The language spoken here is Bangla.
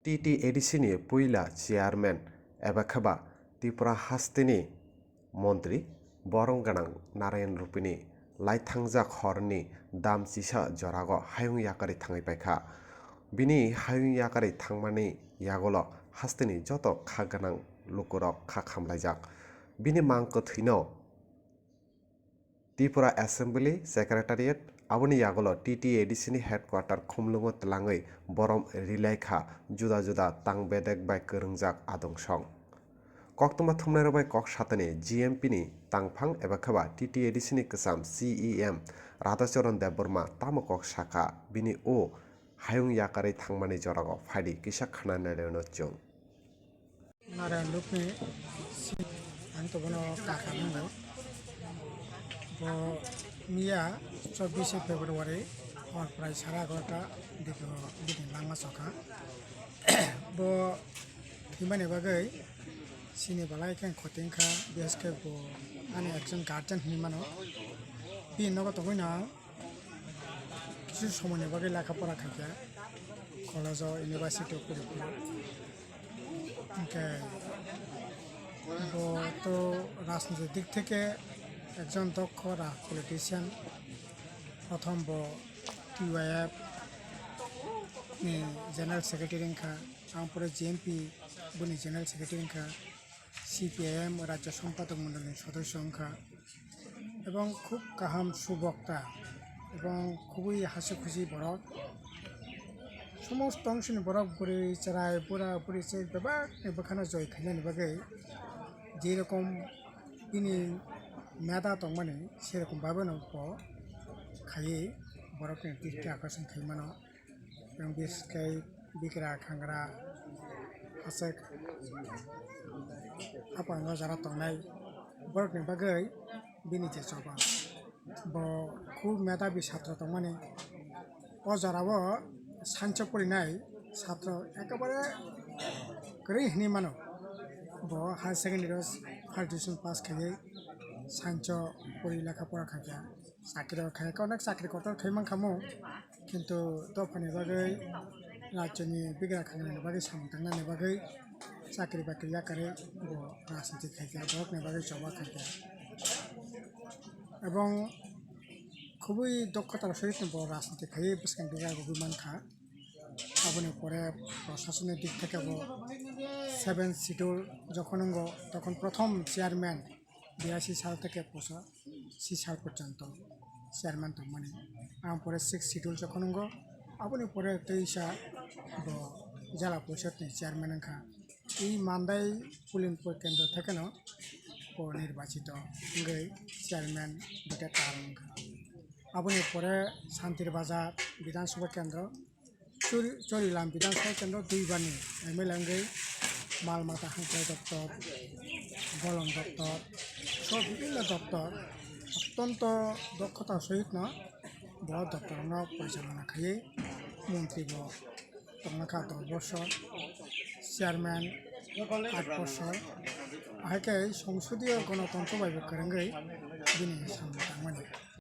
TTADC ni puila chairman ebakhaba Tripura hastini মন্ত্রী বরং গানাং নারায়ণ রূপিনি লাইথাংজাক হরনি দাম চিসা জরাগ হায়ুং ইয়াকারি থাঙै পাইখা বিনি হায়ুং ইয়াকারি থাংমানি ইয়াগল হাস্তিনি যত খা গানাং লুকুরক খা খামলাইজাক বিনি monk থৈনো Tripura Assembly Secretariat aboni yagolo TTADC ni headquarter khumlungo tlangoi borom rilaikha juda juda tangbedek bai kwrwngjak adungsong koktoma thumnai bai kok satani GMP ni tangphang eba khaba TTADC ni kwsam CEM Radhacharan Debbarma tamo kok saka bini o hayung yakarei thangmani jorago phaidi kisa khana naleno chung Narayan Rupni anto bono kakanung bo Mia 24 February or prai sara gota diko bidin langma soka bo himane bagai sini balai kan khotingkha BSK bo ani একজন গার্জিয়ান হিমানো বি নগত হইনা কিছু সময় বাগে লেখাপড়া খাইয়া কলেজ ইউনিভার্সিটি পড়ে তো রাজনীতির দিক থেকে একজন দক্ষ পলিটিশিয়ান প্রথম TYF ni জেনারেল সেক্রেটারি খা তারপরে GMP বনি জেনারেল সেক্রেটারি খা CPIM রাজ্য সম্পাদক মণ্ডলীর সদস্য খা এবং খুব কাহাম সুবক্তা এবং খুবই হাসি খুশি বরক সমস্ত অংশনি বরক বুড়ি চড়াই পুরা পুরি সে বাবা এখানে জয় খাইলেন বাগে যেরকম তিনি মেধা তো মানে সেরকম ভাবে খাইয়ে বরফের দৃষ্টি আকর্ষণ খাইমানো এবং বিশেষকাই বিকরা খাংরা হাসে আপাঙ্গ যারা তংনাই বরফের বাগৈ বিনি যে সবা খুব মেধাবী ছাত্র তো মানে অজারাও সাঞ্চ পড়িনাই ছাত্র একেবারে করে হিনি মানো higher secondary first division pass খাইয়ে সাঞ্চ পড়ি লেখাপড়া খাইয়া চাকরি খাই অনেক চাকরি কত খাইমান খামো কিন্তু দফানি বাগৈ রাজ্যনি বিগ্রা খাংনানি বাগৈ সামতাংনানি বাগৈ চাকরি বাকরি আকারে রাজনীতি খাইয়া বরফনি বাগৈ জবা খাইয়া এবং খুবই দক্ষতার সহিত রাজনীতি খাইয়ে বেসখান বিগ্রা বিমান খা আপনি পরে প্রশাসনের দিক থেকে 7 শিডিউল যখন তখন প্রথম চেয়ারম্যান 82 সাল থেকে 85 সাল পর্যন্ত চেয়ারম্যান তো মানে পরে 6 শিডিউল যখন আপনি পরে 23 জেলা পরিষদের চেয়ারম্যান খা এই মান্দাই পুলিং কেন্দ্র থেকে নির্বাচিত চেয়ারম্যান দুটা কারণ আপনি পরে শান্তির বাজার বিধানসভা কেন্দ্র চলিলাম বিধানসভা কেন্দ্র 2 বারনি MLA মাল মাতা হাঁচাই দপ্তর বলন দপ্তর সব বিভিন্ন দপ্তর অত্যন্ত দক্ষতার সহিত বড় দপ্তর পরিচালনা খাইয়ে মন্ত্রী তংনাখা 10 বছর চেয়ারম্যান 8 বছর আহেকে সংসদীয় গণতন্ত্র বাইবে করেঙ্গই দিনে সামনে